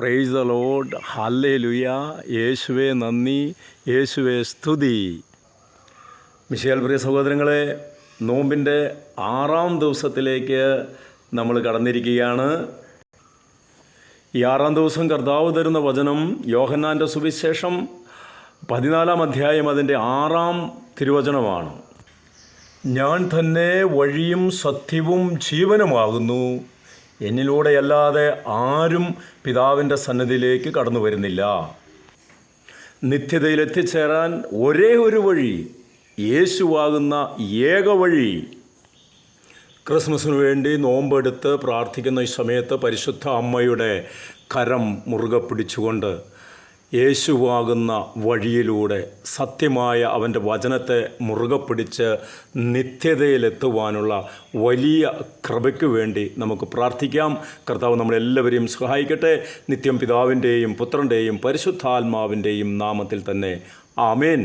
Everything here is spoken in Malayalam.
Praise the Lord, hallelujah. യേശുവേ നന്ദി, യേശുവേ സ്തുതി. മിശിഹായിൽ പ്രിയ സഹോദരങ്ങളെ, നോമ്പിൻ്റെ 6-ാം ദിവസത്തിലേക്ക് നമ്മൾ കടന്നിരിക്കുകയാണ്. ഈ 6-ാം ദിവസം കർത്താവ് തരുന്ന വചനം യോഹന്നാൻ്റെ സുവിശേഷം 14-ാം അധ്യായം അതിൻ്റെ 6-ാം തിരുവചനമാണ്. ഞാൻ തന്നെ വഴിയും സത്യവും ജീവനുമാകുന്നു, എന്നിലൂടെയല്ലാതെ ആരും പിതാവിൻ്റെ സന്നിധിയിലേക്ക് കടന്നു വരുന്നില്ല. നിത്യതയിൽ എത്തിച്ചേരാൻ ഒരേ ഒരു വഴി യേശുവാകുന്ന ഏക വഴി. ക്രിസ്മസിന് വേണ്ടി നോമ്പെടുത്ത് പ്രാർത്ഥിക്കുന്ന ഈ സമയത്ത് പരിശുദ്ധ അമ്മയുടെ കരം മുറുകെ പിടിച്ചുകൊണ്ട് യേശുവാകുന്ന വഴിയിലൂടെ സത്യമായ അവൻ്റെ വചനത്തെ മുറുകെ പിടിച്ച് നിത്യതയിലെത്തുവാനുള്ള വലിയ കൃപയ്ക്ക് വേണ്ടി നമുക്ക് പ്രാർത്ഥിക്കാം. കർത്താവ് നമ്മളെല്ലാവരെയും സഹായിക്കട്ടെ. നിത്യം പിതാവിൻ്റെയും പുത്രൻ്റെയും പരിശുദ്ധാത്മാവിൻ്റെയും നാമത്തിൽ തന്നെ ആമേൻ.